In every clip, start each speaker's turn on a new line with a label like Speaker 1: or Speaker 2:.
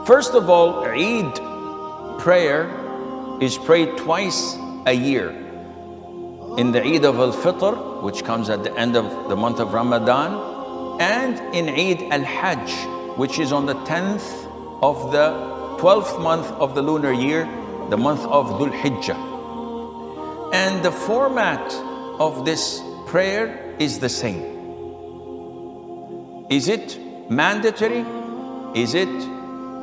Speaker 1: First of all, Eid prayer is prayed twice a year. In the Eid of Al-Fitr, which comes at the end of the month of Ramadan, and in Eid Al-Hajj, which is on the 10th of the 12th month of the lunar year, the month of Dhul Hijjah. And the format of this prayer is the same. Is it mandatory? Is it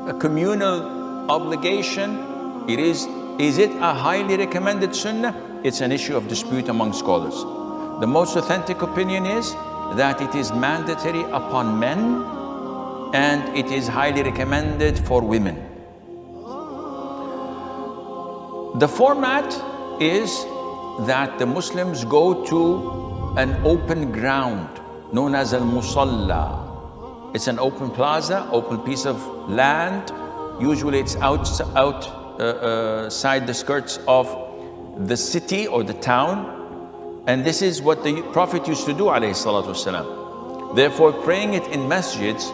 Speaker 1: a communal obligation? It is. Is it a highly recommended sunnah? It's an issue of dispute among scholars. The most authentic opinion is that it is mandatory upon men and it is highly recommended for women. The format is that the Muslims go to an open ground known as Al-Musalla. It's an open plaza, open piece of land. Usually it's outside the skirts of the city or the town. And this is what the Prophet used to do, alayhi salatu wasalam. Therefore, praying it in masjids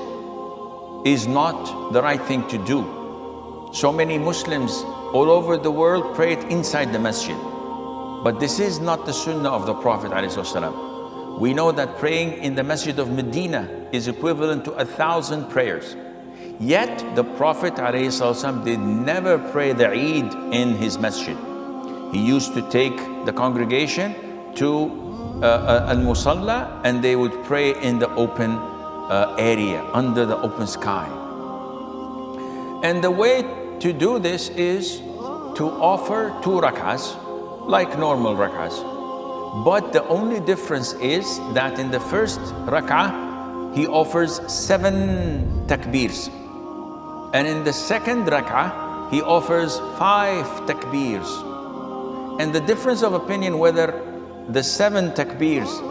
Speaker 1: is not the right thing to do. So many Muslims all over the world pray it inside the masjid. But this is not the sunnah of the Prophet alayhi wasalam. We know that praying in the masjid of Medina is equivalent to 1,000 prayers. Yet the Prophet ﷺ did never pray the Eid in his masjid. He used to take the congregation to Al-Musalla, and they would pray in the open area, under the open sky. And the way to do this is to offer 2 rak'ahs, like normal rak'ahs. But the only difference is that in the first rak'ah, he offers 7 takbirs. And in the second rak'ah, he offers 5 takbirs. And the difference of opinion whether the 7 takbirs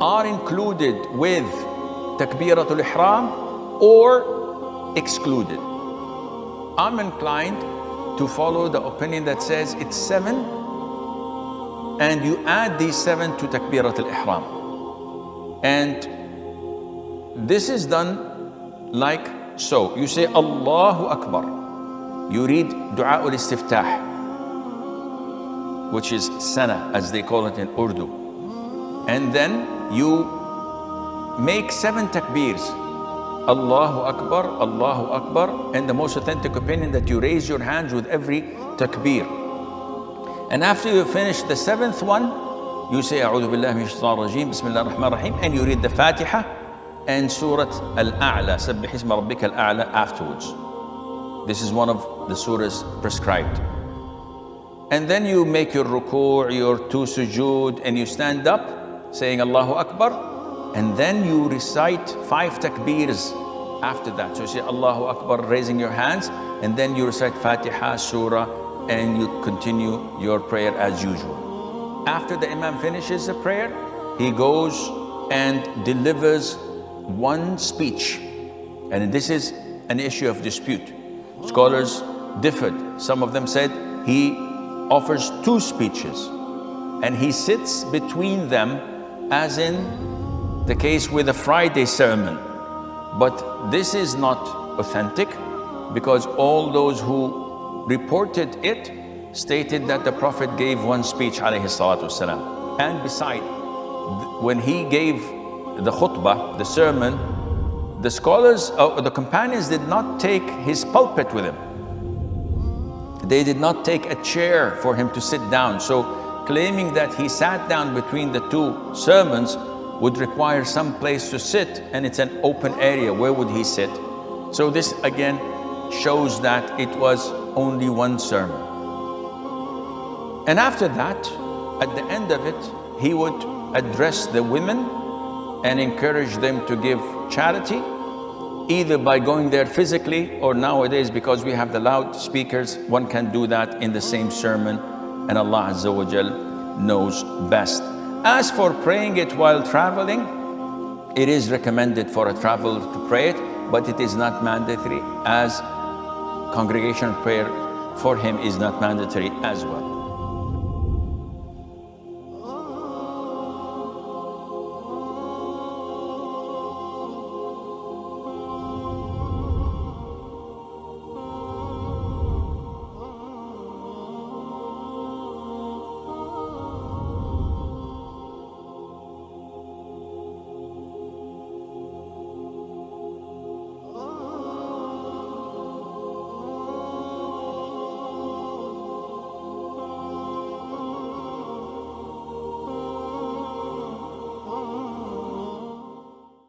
Speaker 1: are included with takbiratul ihram or excluded. I'm inclined to follow the opinion that says it's 7 and you add these 7 to takbiratul ihram. And this is done like so. You say Allahu Akbar. You read Dua ul-Istiftah, which is Sana, as they call it in Urdu. And then you make 7 takbirs. Allahu Akbar, Allahu Akbar. And the most authentic opinion that you raise your hands with every takbir. And after you finish the 7th one, you say A'udhu billahi minash shaitanir rajeem, Bismillahir Rahmanir Rahim, and you read the Fatiha and Surah Al-A'la, Sabbih Isma Rabbika Al-A'la afterwards. This is one of the surahs prescribed. And then you make your ruku', your 2 sujood, and you stand up saying Allahu Akbar, and then you recite 5 takbirs after that. So you say Allahu Akbar, raising your hands, and then you recite Fatiha, Surah, and you continue your prayer as usual. After the Imam finishes the prayer, he goes and delivers 1 speech. And this is an issue of dispute. Scholars differed. Some of them said he offers 2 speeches and he sits between them, as in the case with the Friday sermon. But this is not authentic, because all those who reported it stated that the Prophet gave 1 speech alayhi salatu wasalam. And beside, when he gave the khutbah, the sermon, the scholars, the companions did not take his pulpit with him. They did not take a chair for him to sit down. So claiming that he sat down between the 2 sermons would require some place to sit, and it's an open area. Where would he sit? So this again shows that it was only 1 sermon. And after that, at the end of it, he would address the women and encourage them to give charity, either by going there physically, or nowadays, because we have the loudspeakers, one can do that in the same sermon, and Allah Azza wa Jal knows best. As for praying it while traveling, it is recommended for a traveler to pray it, but it is not mandatory, as congregational prayer for him is not mandatory as well.